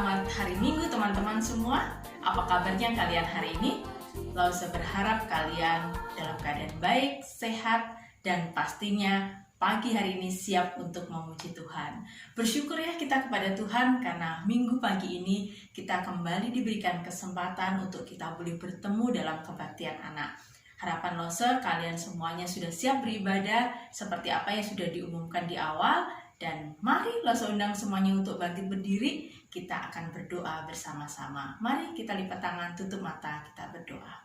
Selamat hari Minggu teman-teman semua. Apa kabarnya kalian hari ini? Lause berharap kalian dalam keadaan baik, sehat, dan pastinya pagi hari ini siap untuk memuji Tuhan. Bersyukur ya kita kepada Tuhan karena minggu pagi ini kita kembali diberikan kesempatan untuk kita boleh bertemu dalam kebaktian anak. Harapan Lause kalian semuanya sudah siap beribadah seperti apa yang sudah diumumkan di awal. Dan mari Lause undang semuanya untuk bangkit berdiri, kita akan berdoa bersama-sama. Mari kita lipat tangan, tutup mata, kita berdoa.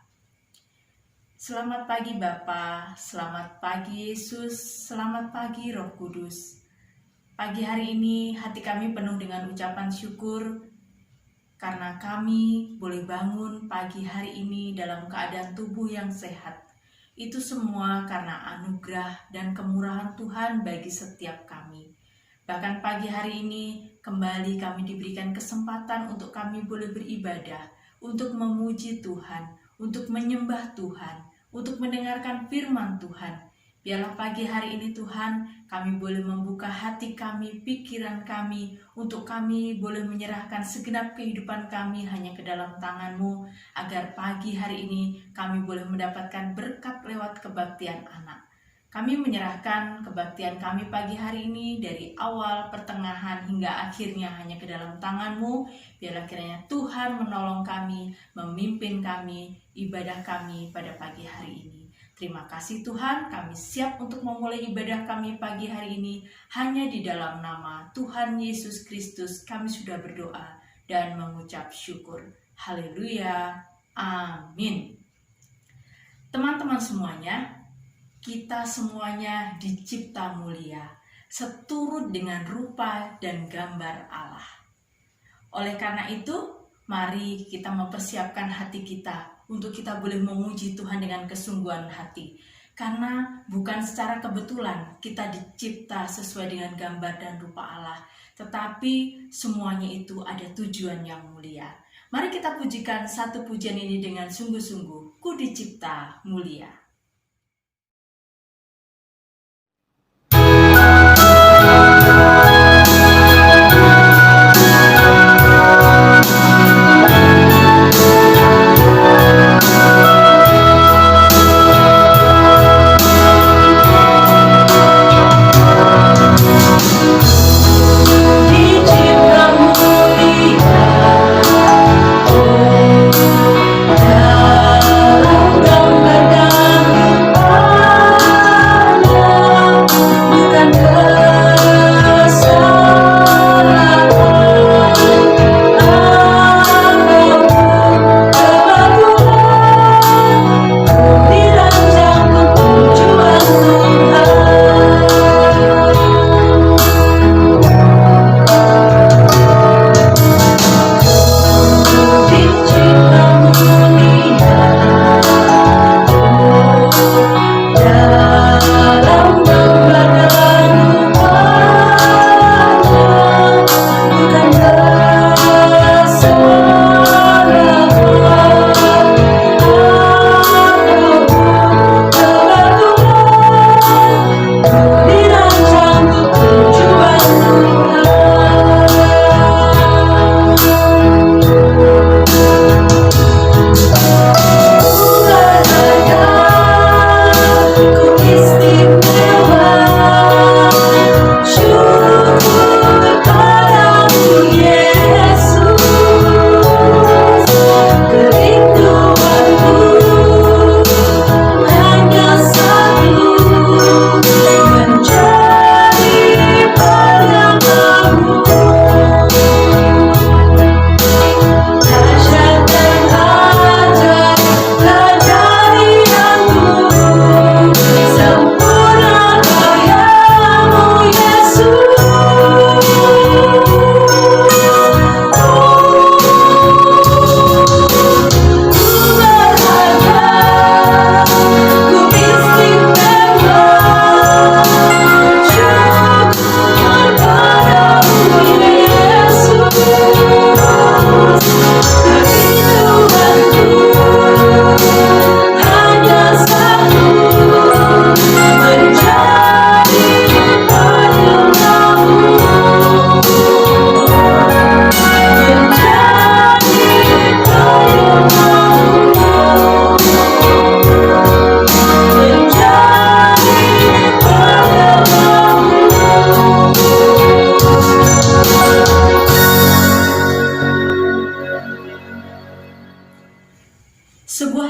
Selamat pagi Bapa, selamat pagi Yesus, selamat pagi Roh Kudus. Pagi hari ini hati kami penuh dengan ucapan syukur karena kami boleh bangun pagi hari ini dalam keadaan tubuh yang sehat. Itu semua karena anugerah dan kemurahan Tuhan bagi setiap kami. Bahkan pagi hari ini kembali kami diberikan kesempatan untuk kami boleh beribadah, untuk memuji Tuhan, untuk menyembah Tuhan, untuk mendengarkan firman Tuhan. Biarlah pagi hari ini Tuhan kami boleh membuka hati kami, pikiran kami, untuk kami boleh menyerahkan segenap kehidupan kami hanya ke dalam tangan-Mu, agar pagi hari ini kami boleh mendapatkan berkat lewat kebaktian anak. Kami menyerahkan kebaktian kami pagi hari ini dari awal, pertengahan, hingga akhirnya hanya ke dalam tangan-Mu. Biarlah kiranya Tuhan menolong kami, memimpin kami, ibadah kami pada pagi hari ini. Terima kasih Tuhan, kami siap untuk memulai ibadah kami pagi hari ini. Hanya di dalam nama Tuhan Yesus Kristus kami sudah berdoa dan mengucap syukur. Haleluya, amin. Teman-teman semuanya, kita semuanya dicipta mulia, seturut dengan rupa dan gambar Allah. Oleh karena itu, mari kita mempersiapkan hati kita untuk kita boleh memuji Tuhan dengan kesungguhan hati. Karena bukan secara kebetulan kita dicipta sesuai dengan gambar dan rupa Allah, tetapi semuanya itu ada tujuan yang mulia. Mari kita pujikan satu pujian ini dengan sungguh-sungguh. Ku dicipta mulia. Dalam gambar dan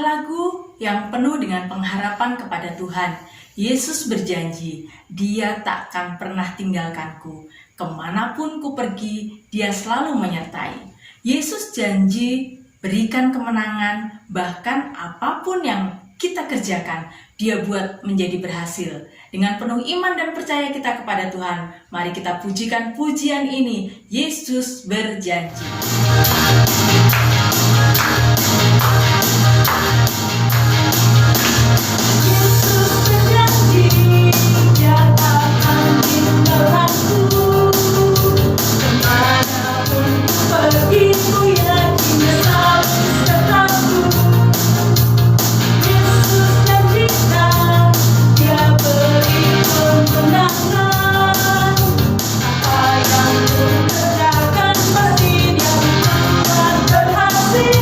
lagu yang penuh dengan pengharapan kepada Tuhan. Yesus berjanji, Dia takkan pernah tinggalkanku. Kemanapun ku pergi, Dia selalu menyertai. Yesus janji berikan kemenangan, bahkan apapun yang kita kerjakan, Dia buat menjadi berhasil. Dengan penuh iman dan percaya kita kepada Tuhan, mari kita pujikan pujian ini. Yesus berjanji. Yesus berjanji, Dia takkan tinggalkanku. Kemanapun pergi, ku yakin Dia selalu sertaku. Yesus janjikan, Dia beri kemenangan. Apa yang ku kerjakan, pasti Dia buat berhasil.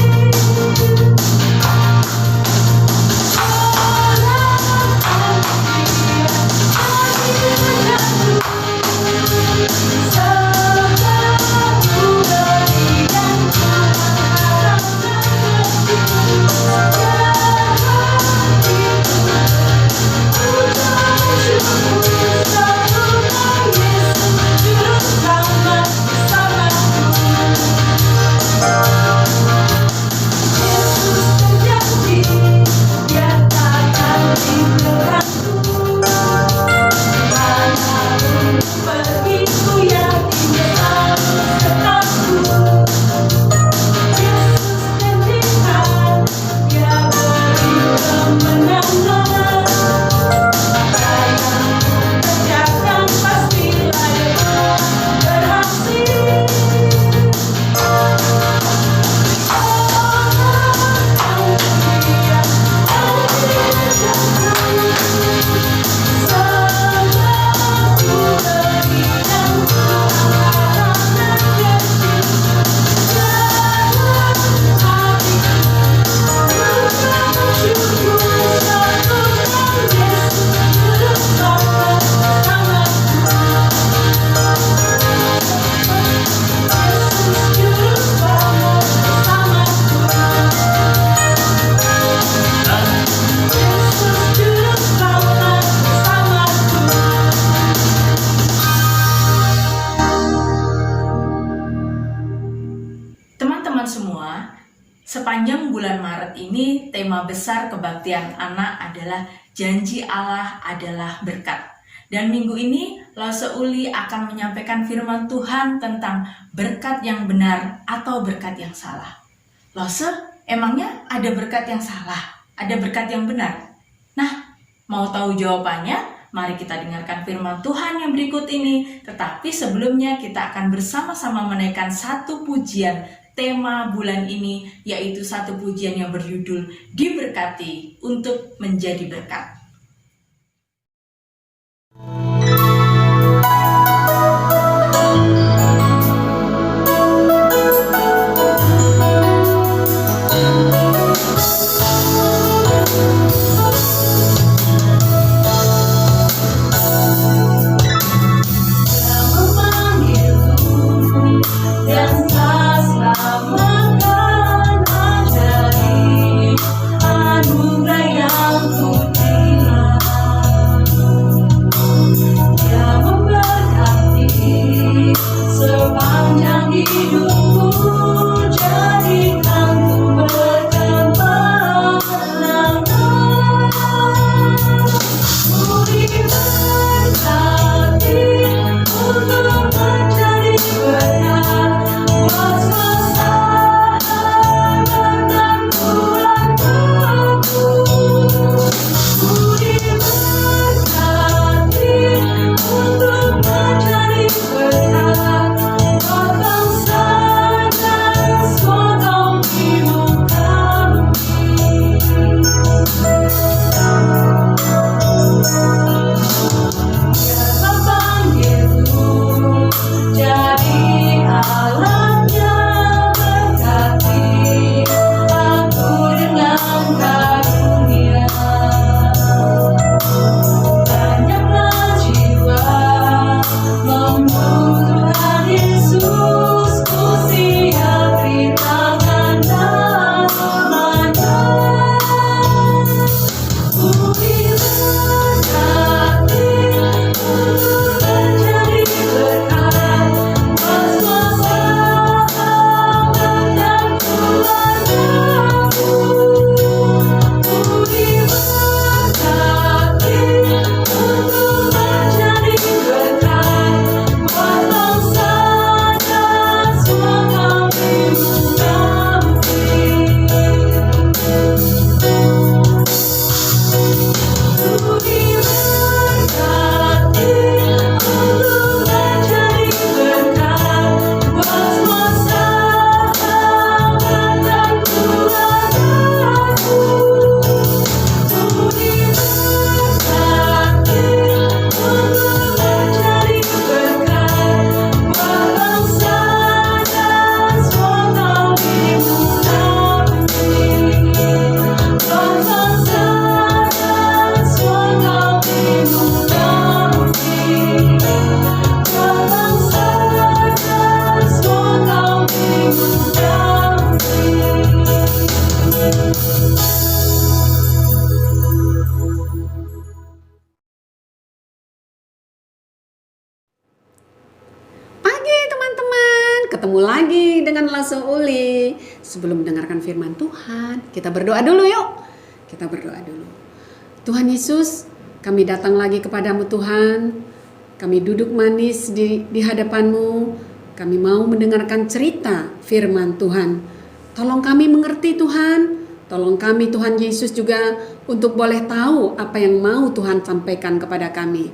Semua, sepanjang bulan Maret ini tema besar kebaktian anak adalah janji Allah adalah berkat. Dan minggu ini Lause Uli akan menyampaikan firman Tuhan tentang berkat yang benar atau berkat yang salah. Lause, emangnya ada berkat yang salah? Ada berkat yang benar? Nah, mau tahu jawabannya? Mari kita dengarkan firman Tuhan yang berikut ini. Tetapi sebelumnya kita akan bersama-sama menaikkan satu pujian tema bulan ini, yaitu satu pujian yang berjudul Diberkati untuk Menjadi Berkat. Anugerah yang ku terima. Pagi teman-teman, ketemu lagi dengan Lasso Uli. Sebelum mendengarkan firman Tuhan, kita berdoa dulu yuk. Kita berdoa dulu. Tuhan Yesus, kami datang lagi kepadamu Tuhan. Kami duduk manis di hadapan-Mu. Kami mau mendengarkan cerita firman Tuhan. Tolong kami mengerti Tuhan. Tolong kami Tuhan Yesus juga untuk boleh tahu apa yang mau Tuhan sampaikan kepada kami.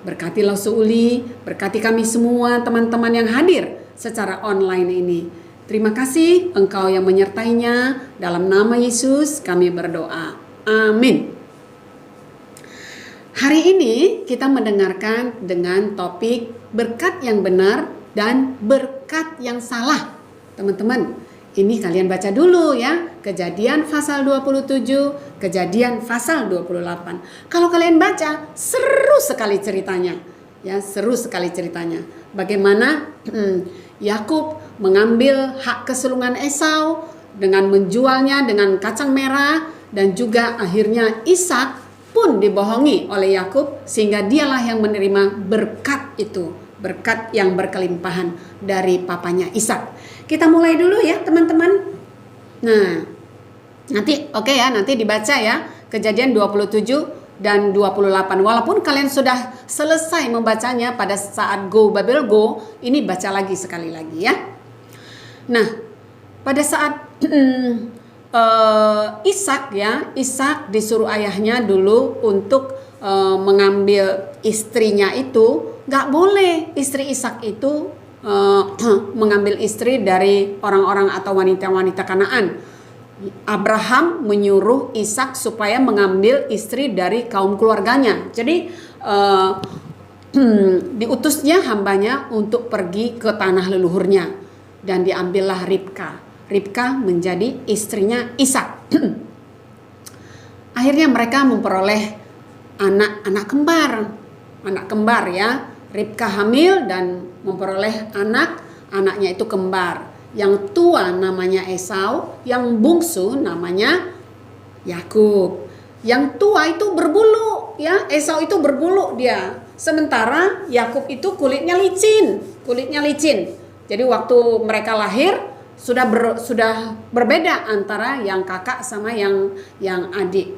Berkati Lasso Uli, berkati kami semua teman-teman yang hadir secara online ini. Terima kasih Engkau yang menyertainya. Dalam nama Yesus kami berdoa. Amin. Hari ini kita mendengarkan dengan topik berkat yang benar dan berkat yang salah. Teman-teman, ini kalian baca dulu ya. Kejadian pasal 27, Kejadian pasal 28. Kalau kalian baca, seru sekali ceritanya. Ya, seru sekali ceritanya. Bagaimana Yakub mengambil hak kesulungan Esau dengan menjualnya dengan kacang merah, dan juga akhirnya Ishak pun dibohongi oleh Yakub sehingga dialah yang menerima berkat itu, berkat yang berkelimpahan dari papanya Ishak. Kita mulai dulu ya teman-teman. Nah, nanti dibaca ya Kejadian 27 dan 28. Walaupun kalian sudah selesai membacanya pada saat Go Babel Go, ini baca lagi sekali lagi ya. Nah, pada saat Ishak disuruh ayahnya dulu untuk mengambil istrinya itu. Gak boleh istri Ishak itu mengambil istri dari orang-orang atau wanita-wanita Kanaan. Abraham menyuruh Ishak supaya mengambil istri dari kaum keluarganya. Jadi diutusnya hambanya untuk pergi ke tanah leluhurnya, dan diambillah Ribka menjadi istrinya Ishak. Akhirnya mereka memperoleh anak kembar ya. Ribka hamil dan memperoleh anaknya itu kembar. Yang tua namanya Esau, yang bungsu namanya Yakub. Yang tua itu berbulu ya, Esau itu berbulu dia. Sementara Yakub itu kulitnya licin. Jadi waktu mereka lahir sudah berbeda antara yang kakak sama yang adik.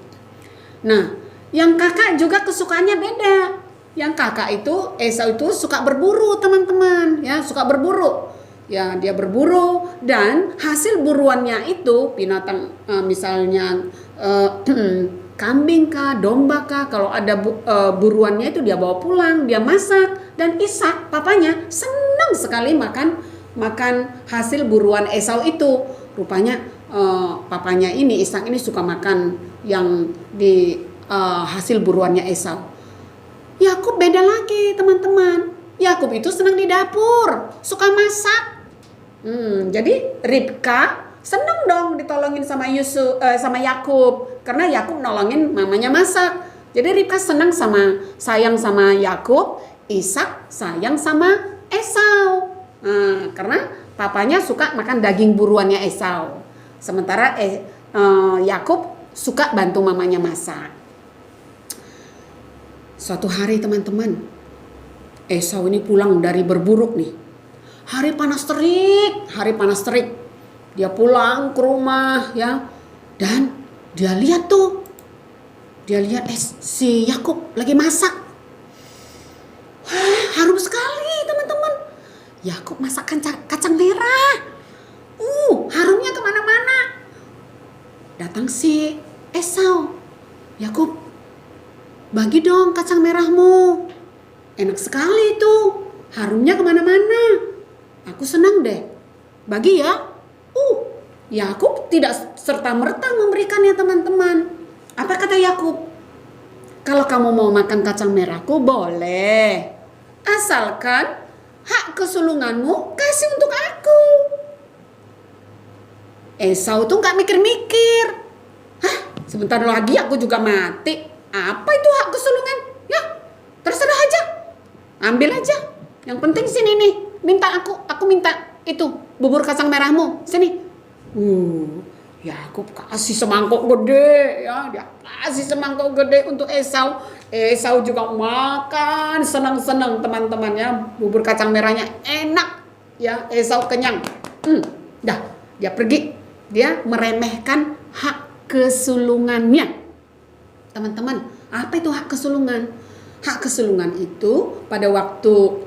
Nah, yang kakak juga kesukaannya beda. Yang kakak itu Esau itu suka berburu teman-teman ya, suka berburu. Ya, dia berburu dan hasil buruannya itu binatang misalnya kambing kah, domba kah, kalau ada buruannya itu dia bawa pulang, dia masak, dan Ishak papanya senang sekali makan hasil buruan Esau itu. Rupanya papanya ini Ishak ini suka makan yang di hasil buruannya Esau. Yakub beda lagi teman-teman. Yakub itu senang di dapur, suka masak. Jadi Ribka senang dong ditolongin sama Yakub, karena Yakub nolongin mamanya masak. Jadi Ribka sayang sama Yakub, Ishak sayang sama Esau. Karena papanya suka makan daging buruannya Esau, sementara Yakub suka bantu mamanya masak. Suatu hari teman-teman, Esau ini pulang dari berburu nih. Hari panas terik. Dia pulang ke rumah ya, dan dia lihat si Yakub lagi masak. Wah, harum sekali teman-teman. Yakub masak kacang merah. Harumnya kemana-mana. Datang si Esau. Yakub, bagi dong kacang merahmu. Enak sekali itu. Harumnya kemana-mana. Aku senang deh. Bagi ya. Yakub tidak serta-merta memberikannya teman-teman. Apa kata Yakub? Kalau kamu mau makan kacang merahku boleh. Asalkan hak kesulunganmu kasih untuk aku. Esau tuh gak mikir-mikir. Sebentar lagi aku juga mati. Apa itu hak kesulungan? Ya, terserah aja. Ambil aja. Yang penting sini nih. Minta aku minta itu bubur kacang merahmu. Sini. Yakub kasih semangkuk gede ya, dia kasih semangkuk gede untuk Esau. Esau juga makan senang-senang teman-temannya, bubur kacang merahnya enak ya, Esau kenyang. Dah dia pergi, dia meremehkan hak kesulungannya. Teman-teman, apa itu hak kesulungan? Hak kesulungan itu pada waktu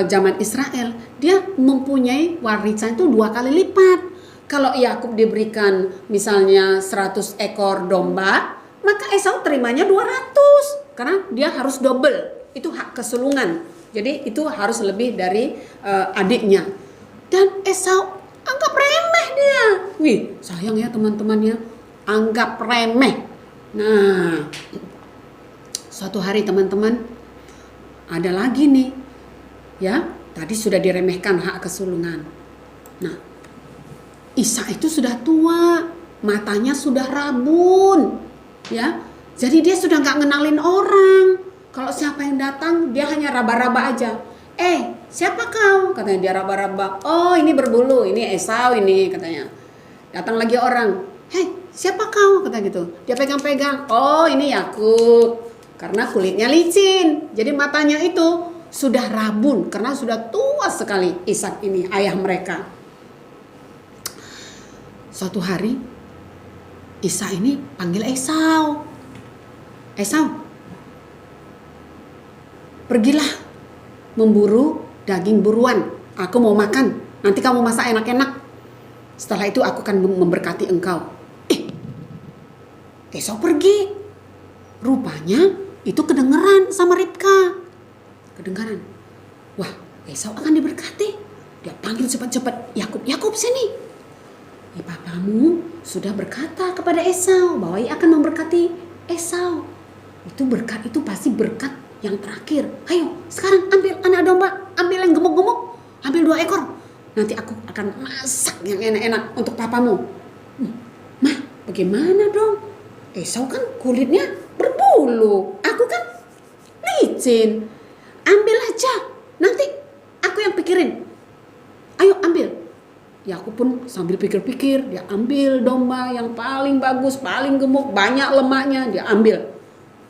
zaman Israel, dia mempunyai warisan itu 2 kali lipat. Kalau Yakub diberikan misalnya 100 ekor domba, maka Esau terimanya 200 karena dia harus double. Itu hak kesulungan. Jadi itu harus lebih dari adiknya. Dan Esau anggap remeh dia. Wih, sayang ya teman-temannya, anggap remeh. Nah, suatu hari teman-teman, ada lagi nih. Ya, tadi sudah diremehkan hak kesulungan. Nah, Ishak itu sudah tua, matanya sudah rabun, ya. Jadi dia sudah nggak ngenalin orang. Kalau siapa yang datang, dia hanya raba-raba aja. Siapa kau? Katanya dia raba-raba. Oh, ini berbulu, ini Esau ini katanya. Datang lagi orang. Hei, siapa kau? Kata gitu. Dia pegang-pegang. Oh, ini Yakub. Karena kulitnya licin, jadi matanya itu sudah rabun karena sudah tua sekali Ishak ini, ayah mereka. Suatu hari Ishak ini panggil Esau. Esau, pergilah memburu daging buruan. Aku mau makan. Nanti kamu masak enak-enak. Setelah itu aku akan memberkati engkau. Esau pergi. Rupanya itu kedengeran sama Ribka. Kedengaran. Wah, Esau akan diberkati. Dia panggil cepat-cepat, Yakub, Yakub sini. Papamu sudah berkata kepada Esau bahwa ia akan memberkati Esau. Itu berkat, itu pasti berkat yang terakhir. Ayo, sekarang ambil anak domba, ambil yang gemuk-gemuk, ambil 2 ekor. Nanti aku akan masak yang enak-enak untuk papamu. Mah, bagaimana dong? Esau kan kulitnya berbulu, aku kan licin. Ambil aja, nanti aku yang pikirin. Ayo ambil. Yakub pun sambil pikir-pikir, dia ambil domba yang paling bagus, paling gemuk, banyak lemaknya, dia ambil.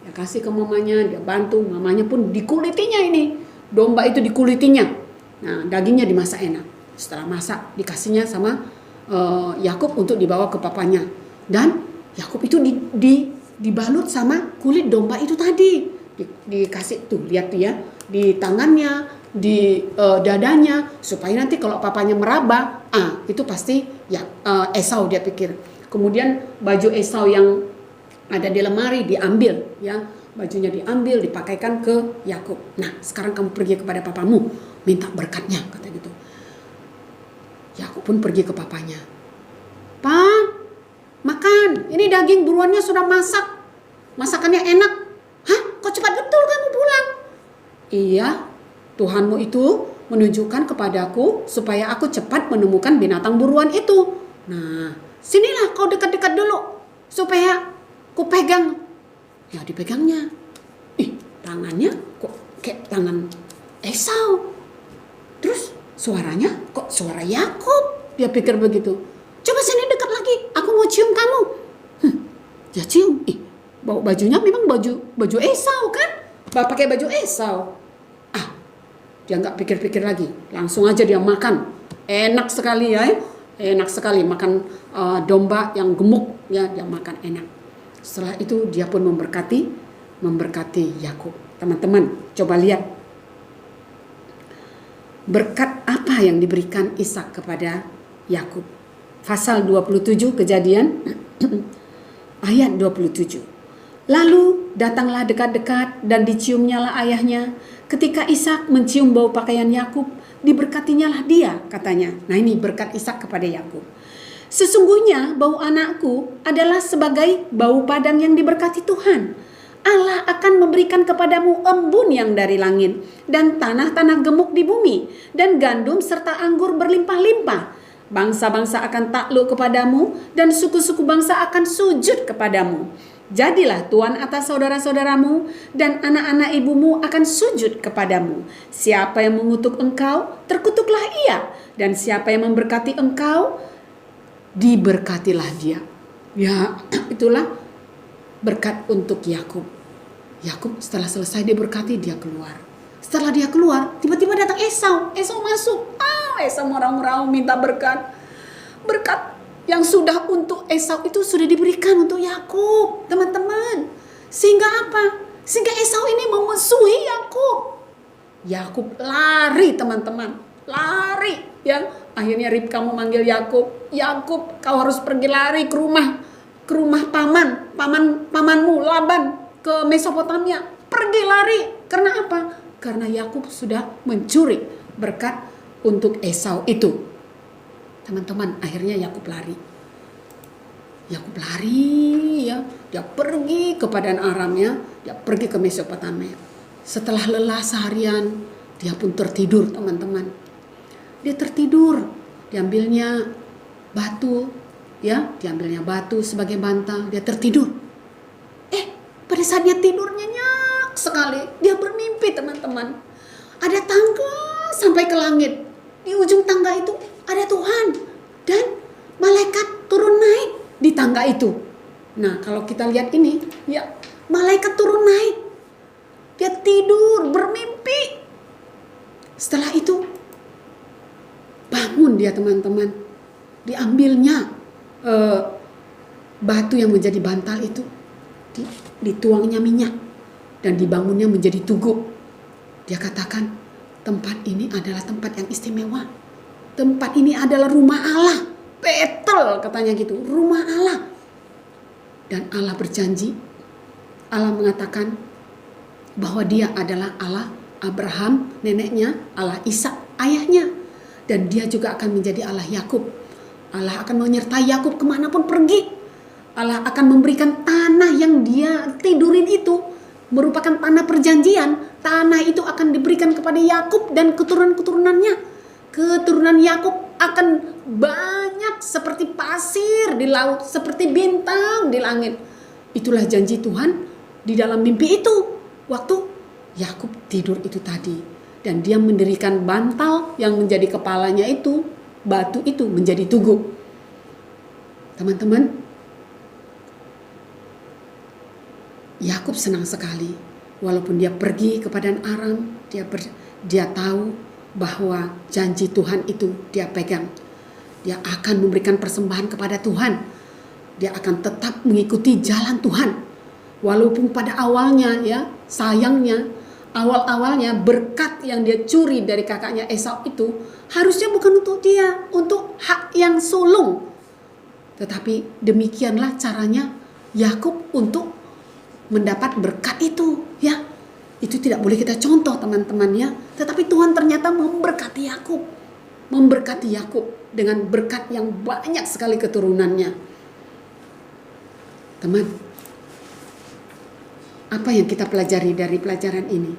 Dia kasih ke mamanya, dia bantu, mamanya pun dikulitinya ini. Domba itu dikulitinya. Nah, dagingnya dimasak enak. Setelah masak, dikasihnya sama Yakub untuk dibawa ke papanya. Dan Yakub itu dibalut sama kulit domba itu tadi. Dikasih tuh, lihat ya, di tangannya, di dadanya, supaya nanti kalau papanya meraba, itu pasti ya Esau, dia pikir. Kemudian baju Esau yang ada di lemari diambil, ya, bajunya diambil, dipakaikan ke Yakub. Nah, sekarang kamu pergi kepada papamu, minta berkatnya, kata gitu. Yakub pun pergi ke papanya. Pak, makan, ini daging buruannya sudah masak, masakannya enak. Hah, kok cepat betul kamu pulang? Iya, Tuhanmu itu menunjukkan kepadaku supaya aku cepat menemukan binatang buruan itu. Nah, sinilah kau dekat-dekat dulu supaya ku pegang. Ya, dipegangnya. Tangannya kok kayak tangan Esau. Terus suaranya kok suara Yakub. Dia pikir begitu. Coba sini dekat lagi, aku mau cium kamu. Ya cium. Bawa bajunya memang baju Esau kan? Pakai baju Esau. Dia nggak pikir-pikir lagi, langsung aja dia makan. Enak sekali ya, enak sekali makan domba yang gemuk ya, dia makan enak. Setelah itu dia pun memberkati Yakub. Teman-teman, coba lihat berkat apa yang diberikan Ishak kepada Yakub. Pasal 27 Kejadian ayat 27. Lalu datanglah dekat-dekat dan diciumnyalah ayahnya. Ketika Ishak mencium bau pakaian Yakub, diberkatinyalah dia, katanya. Nah, ini berkat Ishak kepada Yakub. Sesungguhnya bau anakku adalah sebagai bau padang yang diberkati Tuhan. Allah akan memberikan kepadamu embun yang dari langit dan tanah-tanah gemuk di bumi dan gandum serta anggur berlimpah-limpah. Bangsa-bangsa akan takluk kepadamu dan suku-suku bangsa akan sujud kepadamu. Jadilah tuan atas saudara-saudaramu dan anak-anak ibumu akan sujud kepadamu. Siapa yang mengutuk engkau, terkutuklah ia. Dan siapa yang memberkati engkau, diberkatilah dia. Ya, itulah berkat untuk Yakub. Yakub setelah selesai diberkati, dia keluar. Setelah dia keluar, tiba-tiba datang Esau. Esau masuk. Esau merau-rau minta berkat. Berkat yang sudah untuk Esau itu sudah diberikan untuk Yakub, teman-teman. Sehingga apa? Sehingga Esau ini memusuhi Yakub. Yakub lari, teman-teman. Lari, ya. Akhirnya Ribka memanggil Yakub. Yakub, kau harus pergi lari ke rumah pamanmu Laban ke Mesopotamia. Pergi lari. Karena apa? Karena Yakub sudah mencuri berkat untuk Esau itu. Teman-teman, akhirnya Yakub lari. Yakub lari, ya. Dia pergi ke Padan Aram, ya. Dia pergi ke Mesopotamia. Setelah lelah seharian, dia pun tertidur, teman-teman. Dia tertidur. Diambilnya batu, ya. Diambilnya batu sebagai bantal. Dia tertidur. Pada saat dia tidur nyenyak sekali, dia bermimpi, teman-teman. Ada tangga sampai ke langit. Di ujung tangga itu ada Tuhan dan malaikat turun naik di tangga itu. Nah, kalau kita lihat ini, ya, malaikat turun naik. Dia tidur, bermimpi. Setelah itu bangun dia, teman-teman. Diambilnya batu yang menjadi bantal itu, dituangnya minyak dan dibangunnya menjadi tugu. Dia katakan, tempat ini adalah tempat yang istimewa. Tempat ini adalah rumah Allah. Betel katanya gitu, rumah Allah. Dan Allah berjanji, Allah mengatakan bahwa dia adalah Allah Abraham, neneknya, Allah Ishak, ayahnya. Dan dia juga akan menjadi Allah Yakub. Allah akan menyertai Yakub kemanapun pergi. Allah akan memberikan tanah yang dia tidurin itu, merupakan tanah perjanjian. Tanah itu akan diberikan kepada Yakub dan keturunan-keturunannya. Keturunan Yakub akan banyak seperti pasir di laut, seperti bintang di langit. Itulah janji Tuhan di dalam mimpi itu, waktu Yakub tidur itu tadi. Dan dia mendirikan bantal yang menjadi kepalanya itu, batu itu menjadi tugu. Teman-teman, Yakub senang sekali. Walaupun dia pergi ke Padan Aram, dia tahu bahwa janji Tuhan itu dia pegang. Dia akan memberikan persembahan kepada Tuhan. Dia akan tetap mengikuti jalan Tuhan. Walaupun pada awalnya, ya, sayangnya, awal-awalnya berkat yang dia curi dari kakaknya Esau itu harusnya bukan untuk dia, untuk hak yang sulung. Tetapi demikianlah caranya Yakub untuk mendapat berkat itu, ya. Itu tidak boleh kita contoh, teman-teman, ya. Tetapi Tuhan ternyata memberkati Yakub dengan berkat yang banyak sekali keturunannya. Teman, apa yang kita pelajari dari pelajaran ini?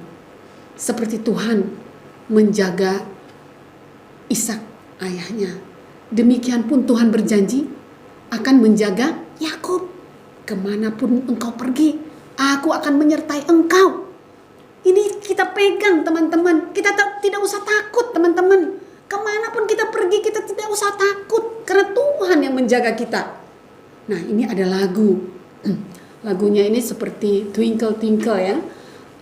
Seperti Tuhan menjaga Ishak, ayahnya, demikian pun Tuhan berjanji akan menjaga Yakub. Kemanapun engkau pergi, aku akan menyertai engkau. Ini kita pegang, teman-teman. Kita tidak usah takut, teman-teman. Kemanapun kita pergi, kita tidak usah takut. Karena Tuhan yang menjaga kita. Nah, ini ada lagu. Lagunya ini seperti Twinkle Twinkle, ya.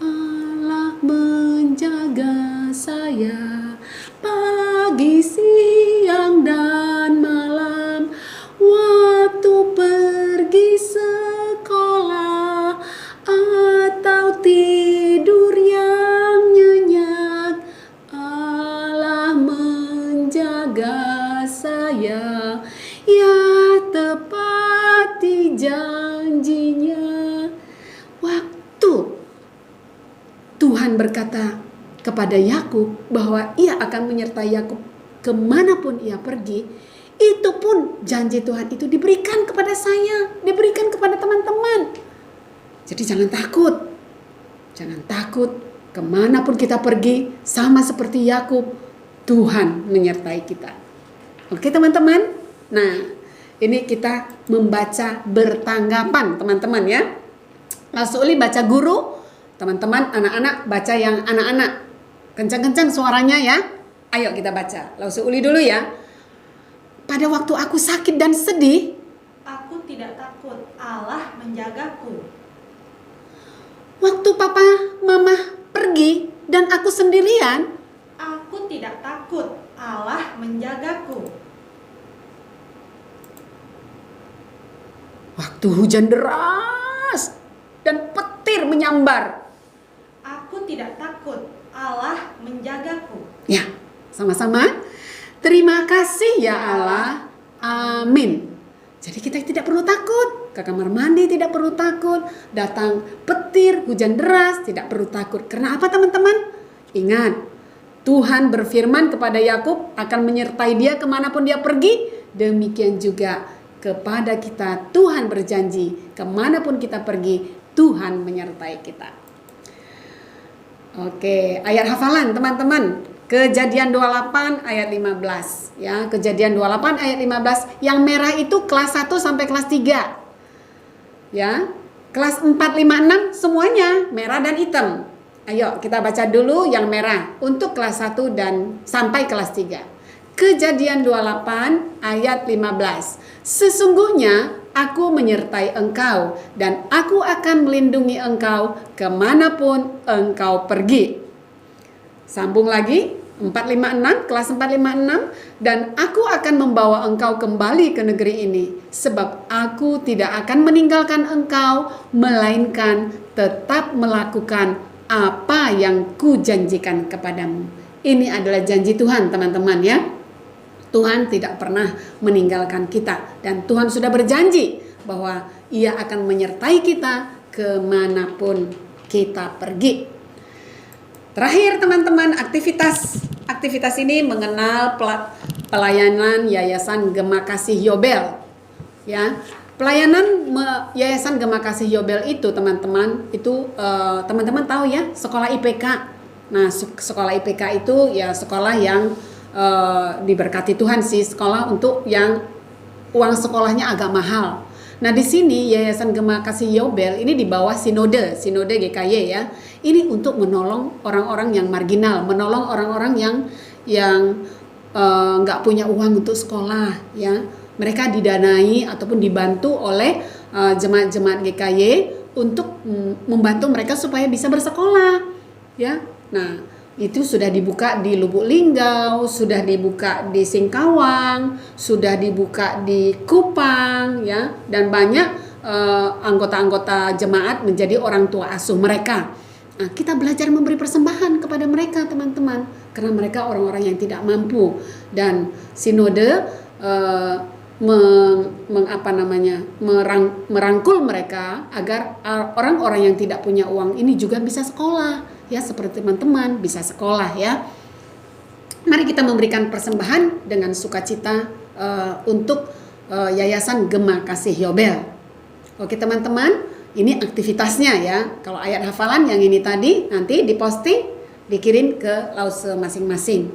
Allah menjaga saya pagi, siang, dan malam. Waktu pergi sekolah atau tidur yang nyenyak, Allah menjaga saya, ya, tepati janjinya. Waktu Tuhan berkata kepada Yakub bahwa ia akan menyertai Yakub kemanapun ia pergi, itu pun janji Tuhan itu diberikan kepada saya, diberikan kepada teman-teman. Jadi jangan takut. Jangan takut, kemanapun kita pergi, sama seperti Yakub, Tuhan menyertai kita. Oke, teman-teman. Nah, ini kita membaca bertanggapan, teman-teman, ya. Langsung Uli baca guru, teman-teman, anak-anak baca yang anak-anak. Kencang-kencang suaranya, ya. Ayo kita baca. Langsung Uli dulu, ya. pada waktu aku sakit dan sedih, aku tidak takut, Allah menjagaku. waktu papa mama pergi dan aku sendirian, Aku tidak takut, Allah menjagaku. waktu hujan deras dan petir menyambar. Aku tidak takut, Allah menjagaku. Ya, sama-sama. Terima kasih ya Allah. Amin. Jadi kita tidak perlu takut. Ke kamar mandi tidak perlu takut. Datang petir, hujan deras tidak perlu takut. Karena apa teman-teman? Ingat, Tuhan berfirman kepada Yakub akan menyertai dia kemanapun dia pergi. Demikian juga kepada kita Tuhan berjanji, kemanapun kita pergi, Tuhan menyertai kita. Oke, ayat hafalan teman-teman. Kejadian 28 ayat 15 ya, Kejadian 28 ayat 15. Yang merah itu kelas 1 sampai kelas 3. Ya. Kelas 4 5 6 semuanya merah dan hitam. Ayo kita baca dulu yang merah untuk kelas 1 dan sampai kelas 3. Kejadian 28 ayat 15. Sesungguhnya aku menyertai engkau dan aku akan melindungi engkau kemanapun engkau pergi. Sambung lagi 456, kelas 456. Dan aku akan membawa engkau kembali ke negeri ini, sebab aku tidak akan meninggalkan engkau, melainkan tetap melakukan apa yang kujanjikan kepadamu. Ini adalah janji Tuhan teman-teman ya. Tuhan tidak pernah meninggalkan kita, dan Tuhan sudah berjanji bahwa Ia akan menyertai kita kemanapun kita pergi. Terakhir teman-teman, aktivitas ini mengenal pelayanan Yayasan Gema Kasih Yobel. Ya, pelayanan Yayasan Gema Kasih Yobel itu teman-teman, itu teman-teman tahu ya, sekolah IPK. Nah, sekolah IPK itu ya sekolah yang diberkati Tuhan sih, sekolah untuk yang uang sekolahnya agak mahal. Nah di sini Yayasan Gema Kasih Yobel ini di bawah sinode GKY ya. Ini untuk menolong orang-orang yang marginal, menolong orang-orang yang nggak punya uang untuk sekolah ya. Mereka didanai ataupun dibantu oleh jemaat-jemaat GKY untuk membantu mereka supaya bisa bersekolah ya. Nah itu sudah dibuka di Lubuk Linggau, sudah dibuka di Singkawang, sudah dibuka di Kupang ya, dan banyak anggota-anggota jemaat menjadi orang tua asuh mereka. Nah, kita belajar memberi persembahan kepada mereka teman-teman, karena mereka orang-orang yang tidak mampu, dan sinode merangkul mereka agar orang-orang yang tidak punya uang ini juga bisa sekolah ya, seperti teman-teman bisa sekolah ya. Mari kita memberikan persembahan dengan sukacita untuk Yayasan Gema Kasih Yobel. Oke teman-teman, ini aktivitasnya ya. Kalau ayat hafalan yang ini tadi nanti diposting, dikirim ke Lause masing-masing.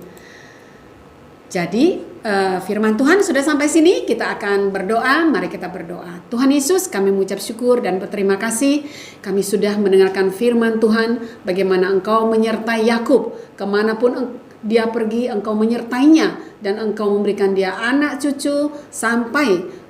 Jadi firman Tuhan sudah sampai sini, kita akan berdoa. Mari kita berdoa. Tuhan Yesus, kami mengucap syukur dan berterima kasih. Kami sudah mendengarkan firman Tuhan, bagaimana Engkau menyertai Yakub kemanapun dia pergi, Engkau menyertainya, dan Engkau memberikan dia anak cucu sampai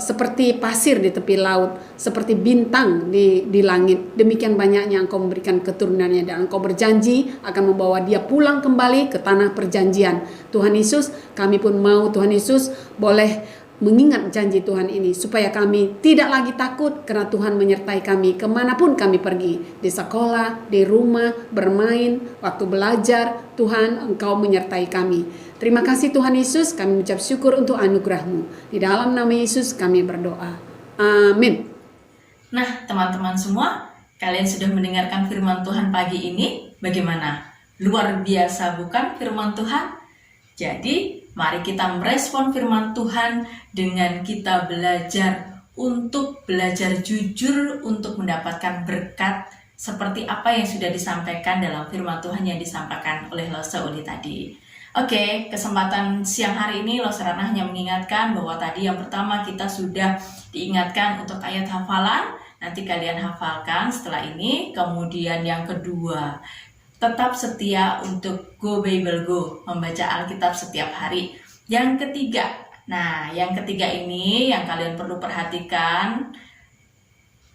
seperti pasir di tepi laut, seperti bintang di langit. Demikian banyaknya Engkau memberikan keturunannya, dan Engkau berjanji akan membawa dia pulang kembali ke tanah perjanjian. Tuhan Yesus, kami pun mau Tuhan Yesus boleh mengingat janji Tuhan ini, supaya kami tidak lagi takut, karena Tuhan menyertai kami kemanapun kami pergi, di sekolah, di rumah, bermain, waktu belajar. Tuhan, Engkau menyertai kami. Terima kasih Tuhan Yesus, kami mengucap syukur untuk anugerah-Mu. Di dalam nama Yesus kami berdoa. Amin. Nah teman-teman semua, kalian sudah mendengarkan firman Tuhan pagi ini. Bagaimana? Luar biasa bukan firman Tuhan? Jadi mari kita merespon firman Tuhan dengan kita belajar untuk belajar jujur, untuk mendapatkan berkat seperti apa yang sudah disampaikan dalam firman Tuhan yang disampaikan oleh Lause Uli tadi. Oke, kesempatan siang hari ini Lause Rana hanya mengingatkan bahwa tadi yang pertama kita sudah diingatkan untuk ayat hafalan. Nanti kalian hafalkan setelah ini. Kemudian yang kedua, tetap setia untuk Go Bible Go, membaca Alkitab setiap hari. Yang ketiga, Nah, yang ketiga ini yang kalian perlu perhatikan,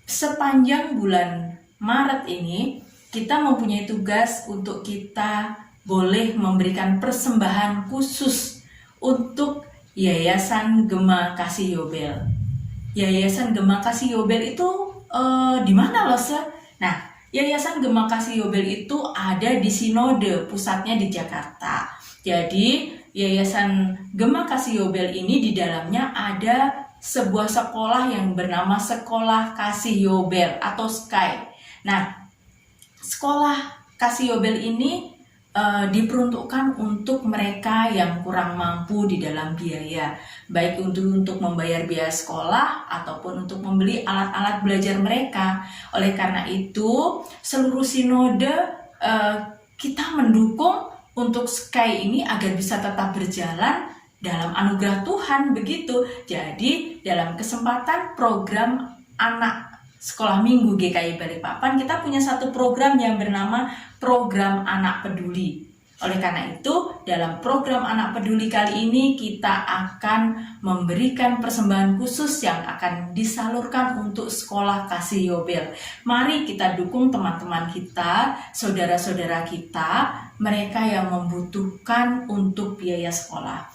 sepanjang bulan Maret ini kita mempunyai tugas untuk kita boleh memberikan persembahan khusus untuk Yayasan Gema Kasih Yobel. Yayasan Gema Kasih Yobel itu di mana loh, Se? Nah, Yayasan Gema Kasih Yobel itu ada di Sinode, pusatnya di Jakarta. Jadi, Yayasan Gema Kasih Yobel ini di dalamnya ada sebuah sekolah yang bernama Sekolah Kasih Yobel atau SKY. Nah, Sekolah Kasih Yobel ini diperuntukkan untuk mereka yang kurang mampu di dalam biaya, baik untuk membayar biaya sekolah ataupun untuk membeli alat-alat belajar mereka. Oleh karena itu, seluruh sinode kita mendukung untuk SKY ini agar bisa tetap berjalan dalam anugerah Tuhan, begitu. Jadi, dalam kesempatan program anak Sekolah Minggu GKI Balikpapan, kita punya satu program yang bernama Program Anak Peduli. Oleh karena itu, dalam program Anak Peduli kali ini kita akan memberikan persembahan khusus yang akan disalurkan untuk Sekolah Kasih Yobel. Mari kita dukung teman-teman kita, saudara-saudara kita, mereka yang membutuhkan untuk biaya sekolah.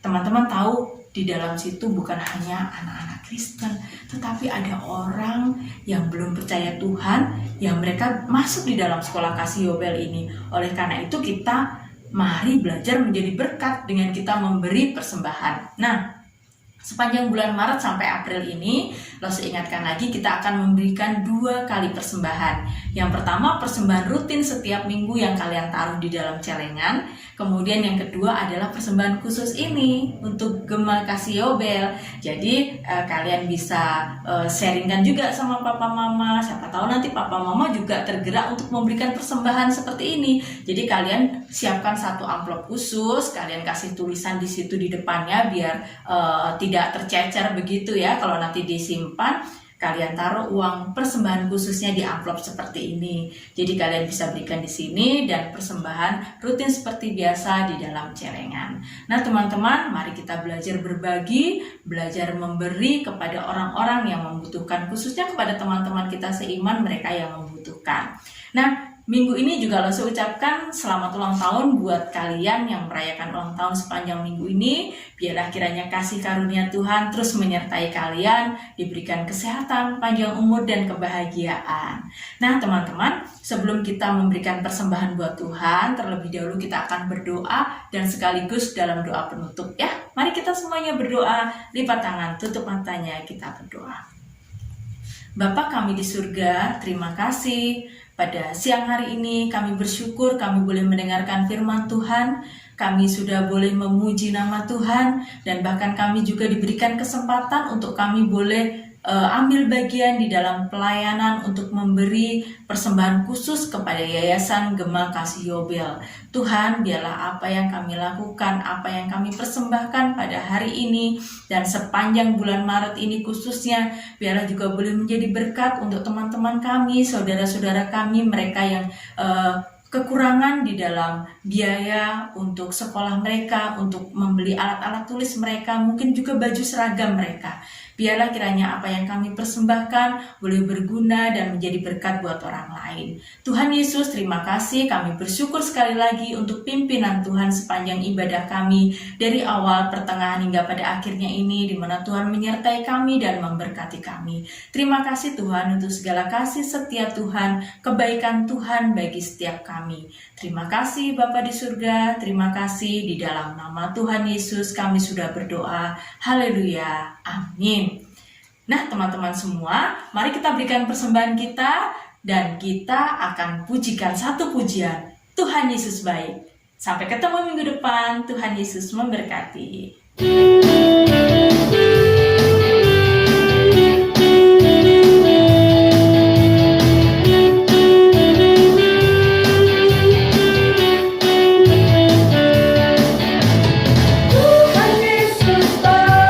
Teman-teman tahu, di dalam situ bukan hanya anak-anak Kristen, tetapi ada orang yang belum percaya Tuhan, yang mereka masuk di dalam Sekolah Kasih Yobel ini. Oleh karena itu kita mari belajar menjadi berkat dengan kita memberi persembahan. Nah, sepanjang bulan Maret sampai April ini, Lose ingatkan lagi, kita akan memberikan 2 kali persembahan. Yang pertama, persembahan rutin setiap minggu yang kalian taruh di dalam celengan. Kemudian yang kedua adalah persembahan khusus ini untuk Gema Kasih Yobel. Jadi kalian bisa sharingkan juga sama papa mama. Siapa tahu nanti papa mama juga tergerak untuk memberikan persembahan seperti ini. Jadi kalian siapkan satu amplop khusus, kalian kasih tulisan di situ di depannya biar tidak tercecer begitu ya. Kalau nanti disimpan, kalian taruh uang persembahan khususnya di amplop seperti ini. Jadi kalian bisa berikan di sini dan persembahan rutin seperti biasa di dalam celengan. Nah teman-teman, mari kita belajar berbagi, belajar memberi kepada orang-orang yang membutuhkan, khususnya kepada teman-teman kita seiman, mereka yang membutuhkan. Nah, minggu ini juga Lose ucapkan selamat ulang tahun buat kalian yang merayakan ulang tahun sepanjang minggu ini. Biarlah kiranya kasih karunia Tuhan terus menyertai kalian, diberikan kesehatan, panjang umur, dan kebahagiaan. Nah teman-teman, sebelum kita memberikan persembahan buat Tuhan, terlebih dahulu kita akan berdoa dan sekaligus dalam doa penutup ya. Mari kita semuanya berdoa, lipat tangan, tutup matanya, kita berdoa. Bapa kami di surga, terima kasih. Pada siang hari ini kami bersyukur kami boleh mendengarkan firman Tuhan, kami sudah boleh memuji nama Tuhan, dan bahkan kami juga diberikan kesempatan untuk kami boleh ambil bagian di dalam pelayanan untuk memberi persembahan khusus kepada Yayasan Gema Kasih Yobel. Tuhan, biarlah apa yang kami lakukan, apa yang kami persembahkan pada hari ini dan sepanjang bulan Maret ini khususnya, biarlah juga boleh menjadi berkat untuk teman-teman kami, saudara-saudara kami, mereka yang kekurangan di dalam biaya untuk sekolah mereka, untuk membeli alat-alat tulis mereka, mungkin juga baju seragam mereka. Biarlah kiranya apa yang kami persembahkan boleh berguna dan menjadi berkat buat orang lain. Tuhan Yesus, terima kasih. Kami bersyukur sekali lagi untuk pimpinan Tuhan sepanjang ibadah kami dari awal, pertengahan hingga pada akhirnya ini, di mana Tuhan menyertai kami dan memberkati kami. Terima kasih Tuhan untuk segala kasih setia Tuhan, kebaikan Tuhan bagi setiap kami. Terima kasih Bapa di surga, terima kasih di dalam nama Tuhan Yesus kami sudah berdoa. Haleluya, amin. Nah teman-teman semua, mari kita berikan persembahan kita dan kita akan pujikan satu pujian. Tuhan Yesus baik. Sampai ketemu minggu depan. Tuhan Yesus memberkati. Tuhan Yesus baik.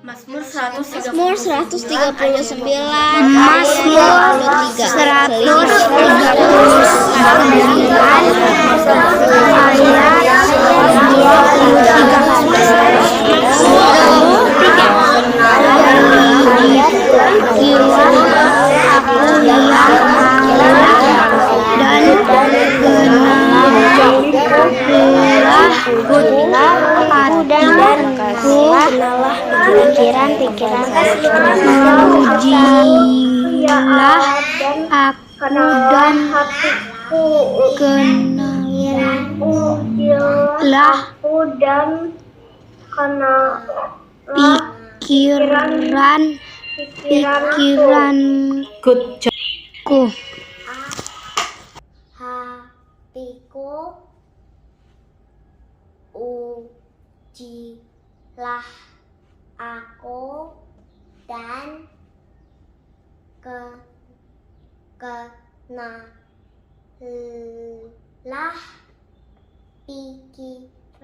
Mazmur 139. Pikiran ujilah aku dan kenalilah pikiranku. Hatiku ujilah aku dan kenalah pikiranku.